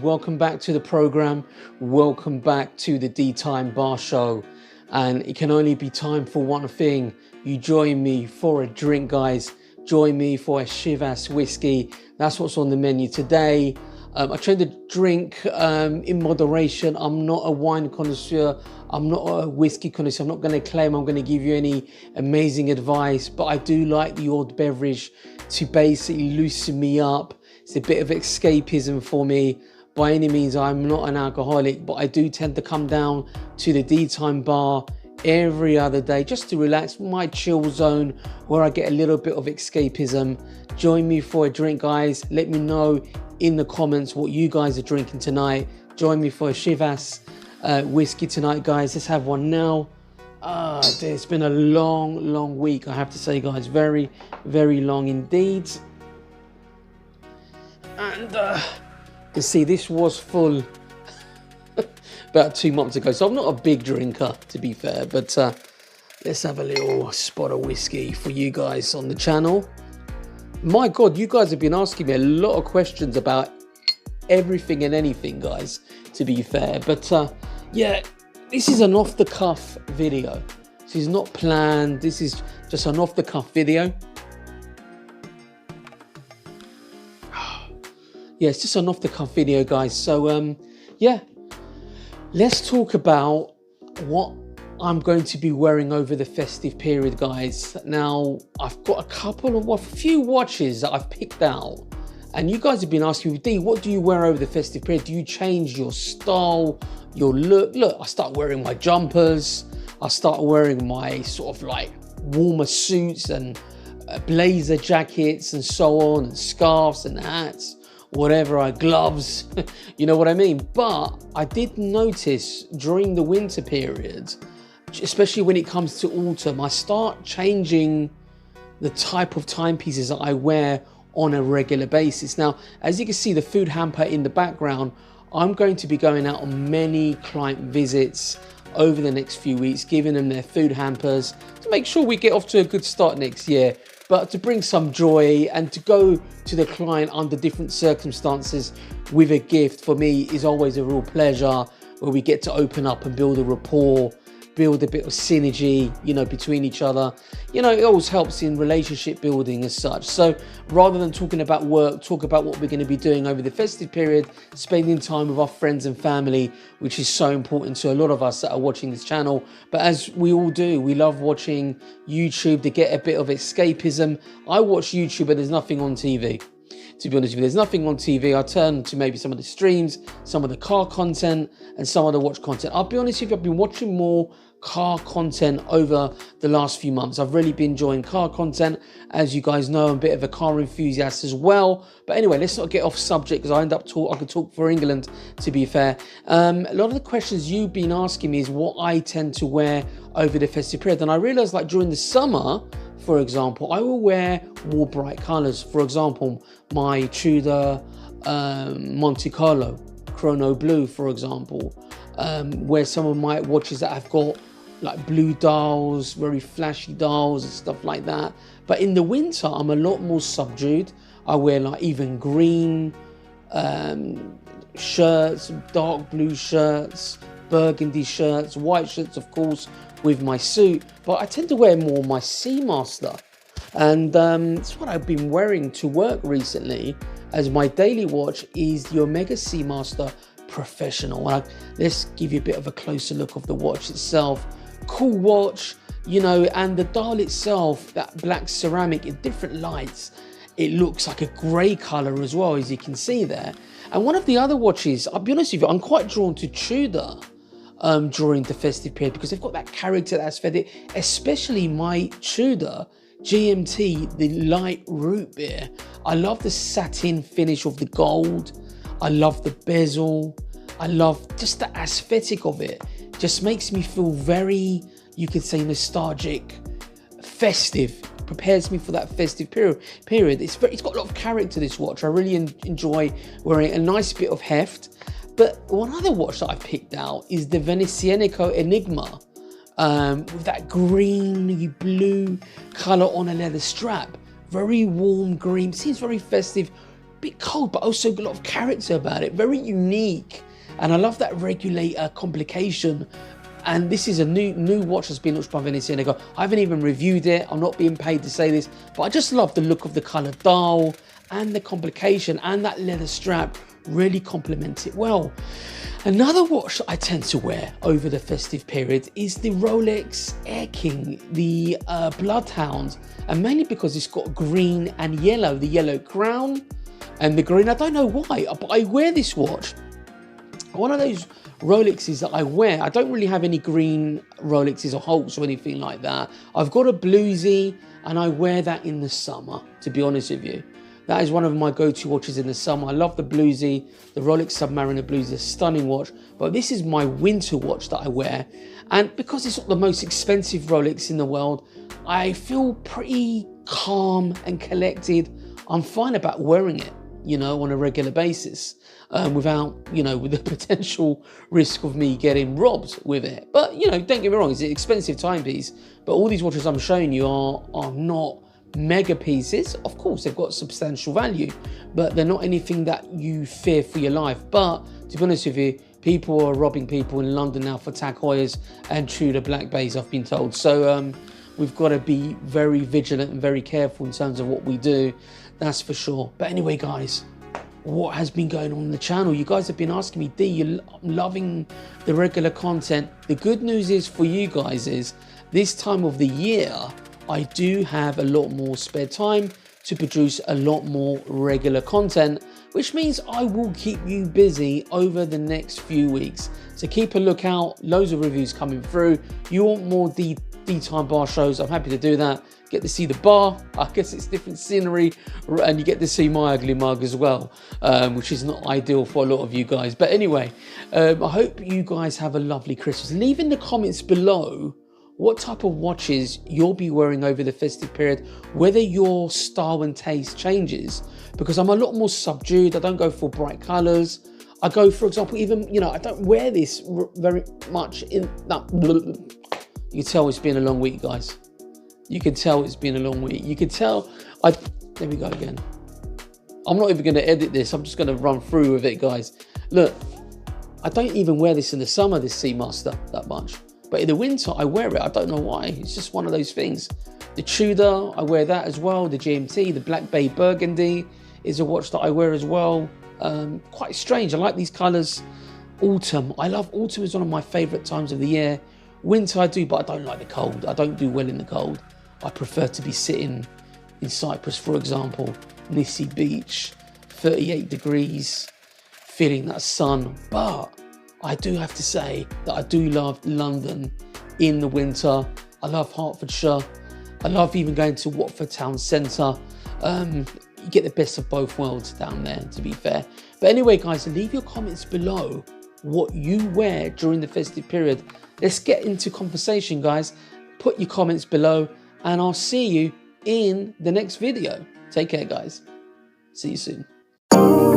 welcome back to the program. Welcome back to the D Time Bar Show. And it can only be time for one thing. You join me for a drink, guys. Join me for a Chivas whiskey. That's what's on the menu today. I try to drink in moderation. I'm not a wine connoisseur. I'm not a whiskey connoisseur. I'm not going to claim I'm going to give you any amazing advice, but I do like the odd beverage to basically loosen me up. It's a bit of escapism for me. By any means, I'm not an alcoholic, but I do tend to come down to the D Time Bar every other day just to relax, my chill zone where I get a little bit of escapism. Join me for a drink, guys. Let me know in the comments what you guys are drinking tonight. Join me for a Chivas whiskey tonight, guys. Let's have one now. It's been a long week, I have to say, guys. Very long indeed. And you can see this was full about 2 months ago, so I'm not a big drinker, to be fair, but let's have a little spot of whiskey for you guys on the channel. My God, you guys have been asking me a lot of questions about everything and anything, guys, to be fair, but yeah, this is an off-the-cuff video. This is not planned. This is just an off-the-cuff video. Yeah, it's just an off-the-cuff video, guys. So, yeah, let's talk about what I'm going to be wearing over the festive period, guys. Now, I've got a few watches that I've picked out. And you guys have been asking me, D, what do you wear over the festive period? Do you change your style, your look? Look, I start wearing my jumpers. I start wearing my sort of like warmer suits and blazer jackets and so on, and scarves and hats. Whatever, gloves, you know what I mean? But I did notice during the winter period, especially when it comes to autumn, I start changing the type of timepieces that I wear on a regular basis. Now, as you can see, the food hamper in the background, I'm going to be going out on many client visits over the next few weeks, giving them their food hampers to make sure we get off to a good start next year. But to bring some joy and to go to the client under different circumstances with a gift, for me, is always a real pleasure, where we get to open up and build a rapport, build a bit of synergy, you know, between each other. You know, it always helps in relationship building as such. So rather than talking about work, talk about what we're going to be doing over the festive period, spending time with our friends and family, which is so important to a lot of us that are watching this channel. But as we all do, we love watching YouTube to get a bit of escapism. I watch YouTube, but there's nothing on TV. To be honest with you, there's nothing on TV. I turn to maybe some of the streams, some of the car content, and some of the watch content. I'll be honest with you, I've been watching more car content over the last few months. I've really been enjoying car content. As you guys know, I'm a bit of a car enthusiast as well. But anyway, let's not get off subject, because I could talk for England, to be fair. A lot of the questions you've been asking me is what I tend to wear over the festive period. And I realized, like, during the summer, for example, I will wear more bright colors. For example, my Tudor Monte Carlo Chrono Blue, for example, where some of my watches that have got like blue dials, very flashy dials and stuff like that. But in the winter, I'm a lot more subdued. I wear like even green shirts, dark blue shirts, burgundy shirts, white shirts, of course, with my suit. But I tend to wear more my Seamaster. And it's what I've been wearing to work recently, as my daily watch is the Omega Seamaster Professional. Let's give you a bit of a closer look of the watch itself. Cool watch, you know, and the dial itself, that black ceramic in different lights, it looks like a grey colour as well, as you can see there. And one of the other watches, I'll be honest with you, I'm quite drawn to Tudor during the festive period, because they've got that character, that aesthetic, especially my Tudor GMT, the light root beer. I love the satin finish of the gold. I love the bezel. I love just the aesthetic of it. Just makes me feel very, you could say, nostalgic, festive. Prepares me for that festive period. It's got a lot of character, this watch. I really enjoy wearing a nice bit of heft. But one other watch that I picked out is the Venezianico Enigma, with that greeny blue color on a leather strap. Very warm green, seems very festive. bit cold, but also got a lot of character about it. Very unique. And I love that regulator complication. And this is a new watch that's been launched by NDC. I haven't even reviewed it. I'm not being paid to say this, but I just love the look of the color dial and the complication, and that leather strap really complement it well. Another watch that I tend to wear over the festive period is the Rolex Air King, the Bloodhound, and mainly because it's got green and yellow, the yellow crown and the green. I don't know why, but I wear this watch. One of those Rolexes that I wear, I don't really have any green Rolexes or Holts or anything like that. I've got a bluesy and I wear that in the summer, to be honest with you. That is one of my go-to watches in the summer. I love the bluesy, the Rolex Submariner Bluesy, a stunning watch. But this is my winter watch that I wear. And because it's not the most expensive Rolex in the world, I feel pretty calm and collected. I'm fine about wearing it, you know, on a regular basis. Without, you know, with the potential risk of me getting robbed with it. But, you know, don't get me wrong, it's an expensive timepiece. But all these watches I'm showing you are not mega pieces. Of course, they've got substantial value, but they're not anything that you fear for your life. But to be honest with you, people are robbing people in London now for Tag Heuers and Tudor Black Bays, I've been told. So we've got to be very vigilant and very careful in terms of what we do. That's for sure. But anyway, guys, what has been going on the channel? You guys have been asking me, D, you're loving the regular content. The good news is for you guys is this time of the year, I do have a lot more spare time to produce a lot more regular content, which means I will keep you busy over the next few weeks. So keep a lookout, loads of reviews coming through. You want more D-Time bar shows, I'm happy to do that. Get to see the bar, I guess it's different scenery, and you get to see my ugly mug as well, which is not ideal for a lot of you guys. But anyway, I hope you guys have a lovely Christmas. Leave in the comments below what type of watches you'll be wearing over the festive period, whether your style and taste changes, because I'm a lot more subdued. I don't go for bright colors. I go, for example, even, you know, I don't wear this very much in that. You can tell it's been a long week, guys. You can tell it's been a long week. You can tell, there we go again. I'm not even gonna edit this. I'm just gonna run through with it, guys. Look, I don't even wear this in the summer, this Seamaster, that much. But in the winter, I wear it. I don't know why. It's just one of those things. The Tudor, I wear that as well. The GMT, the Black Bay Burgundy is a watch that I wear as well. Quite strange. I like these colors. Autumn. I love autumn. Is one of my favorite times of the year. Winter I do, but I don't like the cold. I don't do well in the cold. I prefer to be sitting in Cyprus, for example, Nissi Beach, 38 degrees, feeling that sun. But I do have to say that I do love London in the winter. I love Hertfordshire. I love even going to Watford Town Centre. You get the best of both worlds down there, to be fair. But anyway, guys, leave your comments below what you wear during the festive period. Let's get into conversation, guys. Put your comments below and I'll see you in the next video. Take care, guys. See you soon.